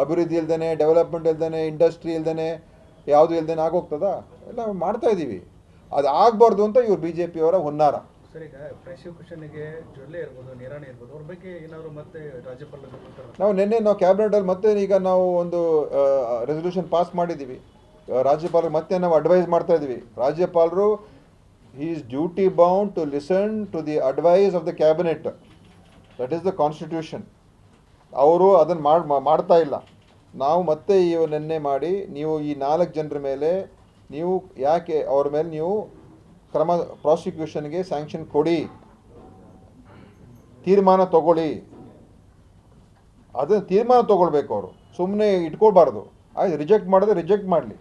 ಅಭಿವೃದ್ಧಿ ಇಲ್ದೇ, ಡೆವಲಪ್ಮೆಂಟ್ ಇಲ್ದೇ, ಇಂಡಸ್ಟ್ರಿ ಇಲ್ದೇ, ಯಾವುದು ಇಲ್ದೇ ಆಗೋಗ್ತದಾ? ಎಲ್ಲ ಮಾಡ್ತಾ ಇದ್ದೀವಿ. ಅದು ಆಗಬಾರ್ದು ಅಂತ ಇವ್ರು BJP ಅವರ ಹುನ್ನಾರ.
ಸರ್, ಈಗ ಪ್ರಾಸಿಕ್ಯೂಷನ್ಗೆ ಜೊಲ್ಲೆ ಇರ್ಬೋದು, ನಿರಾಣಿ ಇರ್ಬೋದು, ಅವ್ರ ಬಗ್ಗೆ ಏನಾದರೂ ಮತ್ತೆ ರಾಜ್ಯಪಾಲರು
ನಾವು ನಿನ್ನೆ ಕ್ಯಾಬಿನೆಟಲ್ಲಿ ಮತ್ತೆ ಈಗ ನಾವು ಒಂದು ರೆಸಲ್ಯೂಷನ್ ಪಾಸ್ ಮಾಡಿದ್ದೀವಿ. ರಾಜ್ಯಪಾಲರು ಮತ್ತೆ ನಾವು ಅಡ್ವೈಸ್ ಮಾಡ್ತಾ ಇದ್ದೀವಿ. ರಾಜ್ಯಪಾಲರು he is duty bound to listen to the advice of the cabinet. That is the constitution. ಅವರು ಅದನ್ನು ಮಾಡ್ತಾ ಇಲ್ಲ. ನಾವು ಮತ್ತೆ ನಿನ್ನೆ ಮಾಡಿ ನೀವು ಈ 4 ಜನರ ಮೇಲೆ ನೀವು ಯಾಕೆ ಅವ್ರ ಮೇಲೆ ನೀವು ಪ್ರಾಸಿಕ್ಯೂಷನ್ಗೆ ಸ್ಯಾಂಕ್ಷನ್ ಕೊಡಿ, ತೀರ್ಮಾನ ತಗೊಳ್ಳಿ. ಅದನ್ನು ತೀರ್ಮಾನ ತೊಗೊಳ್ಬೇಕು. ಅವರು ಸುಮ್ಮನೆ ಇಟ್ಕೊಳ್ಬಾರ್ದು. ಆಯ್ತು, ರಿಜೆಕ್ಟ್ ಮಾಡಿದ್ರೆ ರಿಜೆಕ್ಟ್ ಮಾಡಲಿ,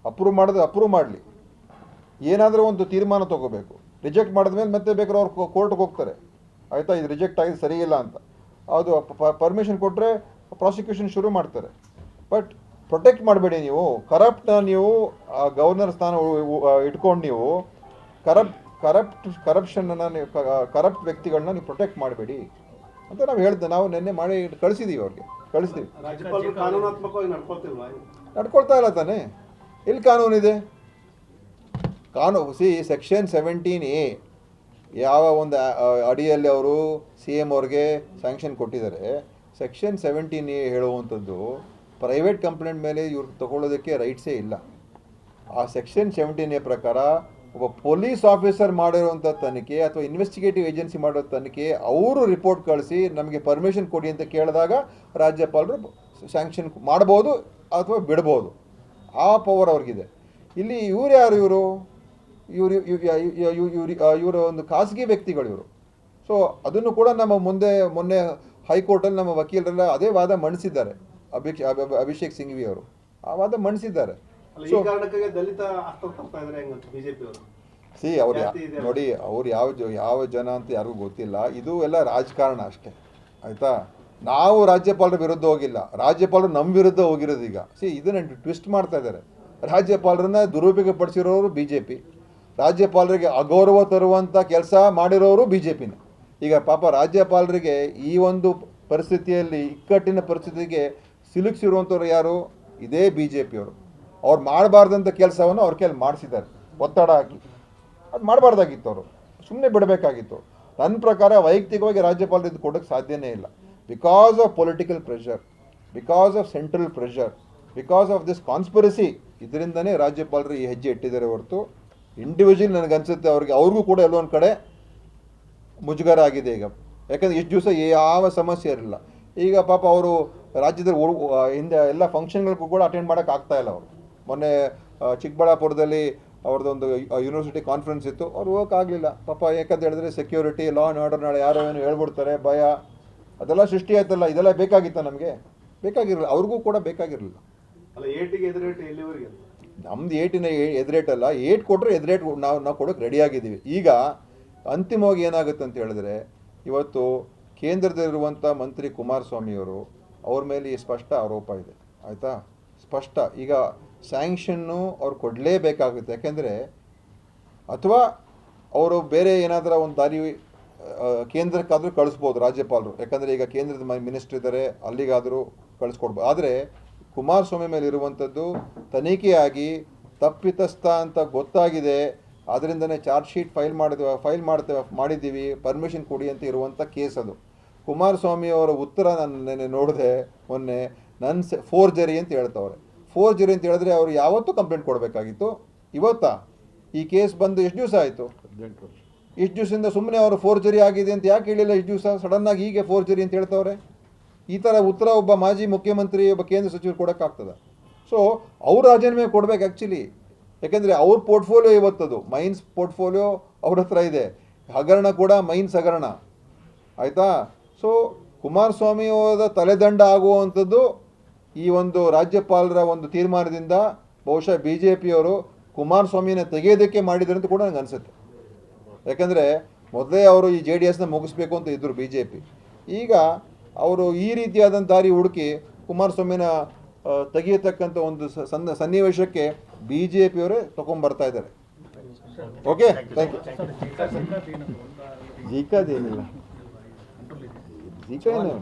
ಅಪ್ರೂವ್ ಮಾಡಿದ್ರೆ ಅಪ್ರೂವ್ ಮಾಡಲಿ, ಏನಾದರೂ ಒಂದು ತೀರ್ಮಾನ ತೊಗೋಬೇಕು. ರಿಜೆಕ್ಟ್ ಮಾಡಿದ್ಮೇಲೆ ಮತ್ತೆ ಬೇಕಾದ್ರೆ ಅವ್ರು ಕೋರ್ಟ್ಗೆ ಹೋಗ್ತಾರೆ, ಆಯಿತಾ? ಇದು ರಿಜೆಕ್ಟ್ ಆಗಿದೆ, ಸರಿಯಿಲ್ಲ ಅಂತ. ಅದು ಪರ್ಮಿಷನ್ ಕೊಟ್ಟರೆ ಪ್ರಾಸಿಕ್ಯೂಷನ್ ಶುರು ಮಾಡ್ತಾರೆ. ಬಟ್ ಪ್ರೊಟೆಕ್ಟ್ ಮಾಡಬೇಡಿ. ನೀವು ನೀವು ಗವರ್ನರ್ ಸ್ಥಾನ ಇಟ್ಕೊಂಡು ನೀವು ಕರಪ್ಷನನ್ನು ನೀವು ಕರಪ್ಟ್ ವ್ಯಕ್ತಿಗಳನ್ನ ನೀವು ಪ್ರೊಟೆಕ್ಟ್ ಮಾಡಬೇಡಿ ಅಂತ ನಾವು ಹೇಳ್ದೆ. ನಾವು ನಿನ್ನೆ ಮಾಡಿ ಕಳಿಸಿದ್ದೀವಿ, ಅವ್ರಿಗೆ ಕಳಿಸ್ತೀವಿ. ನಡ್ಕೊಳ್ತಾ ಇಲ್ಲ ತಾನೇ? ಎಲ್ಲಿ ಕಾನೂನಿದೆ? ಸೆಕ್ಷನ್ 17A ಯಾವ ಒಂದು ಅಡಿಯಲ್ಲಿ ಅವರು CM ಅವ್ರಿಗೆ ಸ್ಯಾಂಕ್ಷನ್ ಕೊಟ್ಟಿದ್ದಾರೆ. ಸೆಕ್ಷನ್ 17A ಹೇಳುವಂಥದ್ದು ಪ್ರೈವೇಟ್ ಕಂಪ್ಲೇಂಟ್ ಮೇಲೆ ಇವ್ರು ತಗೊಳ್ಳೋದಕ್ಕೆ ರೈಟ್ಸೇ ಇಲ್ಲ. ಆ ಸೆಕ್ಷನ್ 17A ಪ್ರಕಾರ ಒಬ್ಬ ಪೊಲೀಸ್ ಆಫೀಸರ್ ಮಾಡಿರುವಂಥ ತನಿಖೆ ಅಥವಾ ಇನ್ವೆಸ್ಟಿಗೇಟಿವ್ ಏಜೆನ್ಸಿ ಮಾಡೋ ತನಿಖೆ ಅವರು ರಿಪೋರ್ಟ್ ಕಳಿಸಿ ನಮಗೆ ಪರ್ಮಿಷನ್ ಕೊಡಿ ಅಂತ ಕೇಳಿದಾಗ ರಾಜ್ಯಪಾಲರು ಸ್ಯಾಂಕ್ಷನ್ ಮಾಡ್ಬೋದು ಅಥವಾ ಬಿಡ್ಬೋದು. ಆ ಪವರ್ ಅವ್ರಿಗಿದೆ. ಇಲ್ಲಿ ಇವರು ಯಾರು? ಇವರು ಒಂದು ಖಾಸಗಿ ವ್ಯಕ್ತಿಗಳು ಇವರು. ಸೊ ಅದನ್ನು ಕೂಡ ನಮ್ಮ ಮೊನ್ನೆ ಹೈಕೋರ್ಟಲ್ಲಿ ನಮ್ಮ ವಕೀಲರೆಲ್ಲ ಅದೇ ವಾದ ಮಂಡಿಸಿದ್ದಾರೆ. ಅಭಿಷೇಕ್ ಸಿಂಘ್ವಿ ಅವರು ಆ ವಾದ ಮಂಡಿಸಿದ್ದಾರೆ. ಸೊ ಅವ್ರು ನೋಡಿ, ಅವ್ರು ಯಾವ ಜನ ಅಂತ ಯಾರಿಗೂ ಗೊತ್ತಿಲ್ಲ. ಇದು ಎಲ್ಲ ರಾಜಕಾರಣ ಅಷ್ಟೇ, ಆಯಿತಾ? ನಾವು ರಾಜ್ಯಪಾಲರ ವಿರುದ್ಧ ಹೋಗಿಲ್ಲ, ರಾಜ್ಯಪಾಲರು ನಮ್ಮ ವಿರುದ್ಧ ಹೋಗಿರೋದು. ಈಗ ಇದನ್ನ ಟ್ವಿಸ್ಟ್ ಮಾಡ್ತಾ ಇದ್ದಾರೆ. ರಾಜ್ಯಪಾಲರನ್ನ ದುರುಪಯೋಗ ಪಡಿಸಿರೋರು BJP, ರಾಜ್ಯಪಾಲರಿಗೆ ಅಗೌರವ ತರುವಂಥ ಕೆಲಸ ಮಾಡಿರೋರು ಬಿ ಜೆ ಪಿನ. ಈಗ ಪಾಪ ರಾಜ್ಯಪಾಲರಿಗೆ ಈ ಒಂದು ಪರಿಸ್ಥಿತಿಯಲ್ಲಿ ಇಕ್ಕಟ್ಟಿನ ಪರಿಸ್ಥಿತಿಗೆ ಸಿಲುಕಿಸಿರುವಂಥವ್ರು ಯಾರು? ಇದೇ ಬಿ ಜೆ ಪಿಯವರು. ಅವ್ರು ಮಾಡಬಾರ್ದಂಥ ಕೆಲಸವನ್ನು ಅವ್ರ ಕೈಲಿ ಮಾಡಿಸಿದ್ದಾರೆ, ಒತ್ತಡ ಹಾಕಿ. ಅದು ಮಾಡಬಾರ್ದಾಗಿತ್ತು, ಅವರು ಸುಮ್ಮನೆ ಬಿಡಬೇಕಾಗಿತ್ತು. ನನ್ನ ಪ್ರಕಾರ ವೈಯಕ್ತಿಕವಾಗಿ ರಾಜ್ಯಪಾಲರು ಇದು ಕೊಡೋಕ್ಕೆ ಸಾಧ್ಯನೇ ಇಲ್ಲ. Because of political pressure, because of central pressure, because of this conspiracy, ಇದರಿಂದನೇ ರಾಜ್ಯಪಾಲರು ಈ ಹೆಜ್ಜೆ ಇಟ್ಟಿದ್ದಾರೆ ಹೊರತು ಇಂಡಿವಿಜುವಲ್ ನನಗನ್ಸುತ್ತೆ ಅವ್ರಿಗೂ ಕೂಡ ಎಲ್ಲೋ ಒಂದು ಕಡೆ ಮುಜುಗರ ಆಗಿದೆ ಈಗ. ಯಾಕಂದರೆ ಇಷ್ಟು ದಿವಸ ಯಾವ ಸಮಸ್ಯೆ ಇರಲಿಲ್ಲ. ಈಗ ಪಾಪ ಅವರು ರಾಜ್ಯದ ಹಿಂದೆ ಎಲ್ಲ ಫಂಕ್ಷನ್ಗಳಿಗೂ ಕೂಡ ಅಟೆಂಡ್ ಮಾಡೋಕ್ಕೆ ಆಗ್ತಾ ಇಲ್ಲ. ಅವರು ಮೊನ್ನೆ ಚಿಕ್ಕಬಳ್ಳಾಪುರದಲ್ಲಿ ಅವ್ರದ್ದೊಂದು ಯೂನಿವರ್ಸಿಟಿ ಕಾನ್ಫರೆನ್ಸ್ ಇತ್ತು, ಅವ್ರು ಹೋಗೋಕ್ಕಾಗಲಿಲ್ಲ ಪಾಪ. ಯಾಕಂತ ಹೇಳಿದ್ರೆ ಸೆಕ್ಯೂರಿಟಿ, ಲಾ ಆ್ಯಂಡ್ ಆರ್ಡರ್, ನಾಳೆ ಯಾರೋ ಏನು ಹೇಳ್ಬಿಡ್ತಾರೆ ಭಯ, ಅದೆಲ್ಲ ಸೃಷ್ಟಿ ಆಯ್ತಲ್ಲ. ಇದೆಲ್ಲ ಬೇಕಾಗಿತ್ತ ನಮಗೆ? ಬೇಕಾಗಿರಲಿಲ್ಲ, ಅವ್ರಿಗೂ ಕೂಡ ಬೇಕಾಗಿರಲಿಲ್ಲ.
ಅಲ್ಲ, ಏಟಿಗೆ ಎದುರೇಟ್ ಎಲ್ಲಿವರೆಗೆ?
ನಮ್ದು ಏಟಿನ ಎದುರೇಟಲ್ಲ, ಏಟ್ ಕೊಟ್ಟರೆ ಎದುರೇಟ್ ನಾವು ಕೊಡೋಕ್ಕೆ ರೆಡಿಯಾಗಿದ್ದೀವಿ. ಈಗ ಅಂತಿಮವಾಗಿ ಏನಾಗುತ್ತೆ ಅಂತ ಹೇಳಿದ್ರೆ, ಇವತ್ತು ಕೇಂದ್ರದಲ್ಲಿರುವಂಥ ಮಂತ್ರಿ ಕುಮಾರಸ್ವಾಮಿಯವರು, ಅವ್ರ ಮೇಲೆ ಸ್ಪಷ್ಟ ಆರೋಪ ಇದೆ, ಆಯಿತಾ? ಸ್ಪಷ್ಟ. ಈಗ ಸ್ಯಾಂಕ್ಷನ್ನು ಅವ್ರು ಕೊಡಲೇಬೇಕಾಗುತ್ತೆ. ಯಾಕೆಂದರೆ ಅಥವಾ ಅವರು ಬೇರೆ ಏನಾದರೂ ಒಂದು ದಾರಿ ಕೇಂದ್ರಕ್ಕಾದರೂ ಕಳಿಸ್ಬೋದು ರಾಜ್ಯಪಾಲರು. ಯಾಕಂದರೆ ಈಗ ಕೇಂದ್ರದ ಮಿನಿಸ್ಟ್ರ್ ಇದ್ದಾರೆ, ಅಲ್ಲಿಗಾದರೂ ಕಳಿಸ್ಕೊಡ್ಬೋದು. ಆದರೆ ಕುಮಾರಸ್ವಾಮಿ ಮೇಲೆ ಇರುವಂಥದ್ದು ತನಿಖೆಯಾಗಿ ತಪ್ಪಿತಸ್ಥ ಅಂತ ಗೊತ್ತಾಗಿದೆ, ಅದರಿಂದನೇ ಚಾರ್ಜ್ ಶೀಟ್ ಮಾಡಿದ್ದೀವಿ, ಪರ್ಮಿಷನ್ ಕೊಡಿ ಅಂತ ಇರುವಂಥ ಕೇಸ್ ಅದು. ಕುಮಾರಸ್ವಾಮಿ ಅವರ ಉತ್ತರ ನಾನು ನೆನ್ನೆ ನೋಡಿದೆ ಮೊನ್ನೆ, ನನ್ನ ಫೋರ್ಜರಿ ಅಂತ ಹೇಳ್ತವ್ರೆ. ಫೋರ್ಜರಿ ಅಂತ ಹೇಳಿದ್ರೆ ಅವರು ಯಾವತ್ತೂ ಕಂಪ್ಲೇಂಟ್ ಕೊಡಬೇಕಾಗಿತ್ತು. ಇವತ್ತಾ ಈ ಕೇಸ್ ಬಂದು ಎಷ್ಟು ದಿವಸ ಆಯಿತು? 18 ವರ್ಷ. ಇಷ್ಟು ದಿವಸದಿಂದ ಸುಮ್ಮನೆ ಅವರು ಫೋರ್ಜರಿ ಆಗಿದೆ ಅಂತ ಯಾಕೆ ಹೇಳಿಲ್ಲ? ಇಷ್ಟು ದಿವಸ ಸಡನ್ನಾಗಿ ಹೀಗೆ ಫೋರ್ಜರಿ ಅಂತ ಹೇಳ್ತವ್ರೆ. ಈ ಥರ ಉತ್ತರ ಒಬ್ಬ ಮಾಜಿ ಮುಖ್ಯಮಂತ್ರಿ, ಒಬ್ಬ ಕೇಂದ್ರ ಸಚಿವರು ಕೊಡೋಕ್ಕಾಗ್ತದೆ? ಸೊ ಅವ್ರು ರಾಜೀನಾಮೆ ಕೊಡಬೇಕು ಆ್ಯಕ್ಚುಲಿ. ಯಾಕೆಂದರೆ ಅವ್ರ ಪೋರ್ಟ್ಫೋಲಿಯೋ ಇವತ್ತದು ಮೈನ್ಸ್ ಪೋರ್ಟ್ಫೋಲಿಯೋ ಅವ್ರ ಹತ್ರ ಇದೆ, ಹಗರಣ ಕೂಡ ಮೈನ್ಸ್ ಹಗರಣ, ಆಯಿತಾ? ಸೊ ಕುಮಾರಸ್ವಾಮಿ ಅವರ ತಲೆದಂಡ ಆಗುವಂಥದ್ದು ಈ ಒಂದು ರಾಜ್ಯಪಾಲರ ಒಂದು ತೀರ್ಮಾನದಿಂದ ಬಹುಶಃ ಬಿ ಜೆ ಪಿಯವರು ಕುಮಾರಸ್ವಾಮಿನ ತೆಗೆಯೋದಕ್ಕೆ ಮಾಡಿದ್ದಾರೆ ಅಂತ ಕೂಡ ನನಗೆ ಅನಿಸುತ್ತೆ. ಯಾಕಂದರೆ ಮೊದಲೇ ಅವರು ಈ JDSನ ಮುಗಿಸ್ಬೇಕು ಅಂತ ಇದ್ದರು ಬಿ ಜೆ ಪಿ. ಈಗ ಅವರು ಈ ರೀತಿಯಾದಂಥ ದಾರಿ ಹುಡುಕಿ ಕುಮಾರಸ್ವಾಮಿನ ತೆಗೆಯತಕ್ಕಂಥ ಒಂದು ಸನ್ನಿವೇಶಕ್ಕೆ ಬಿ ಜೆ ಪಿಯವರೇ ತೊಗೊಂಬರ್ತಾ ಇದ್ದಾರೆ. Okay, thank you. ಜೀಕಾದೇನಿಲ್ಲ, ಜೀಕ ಏನು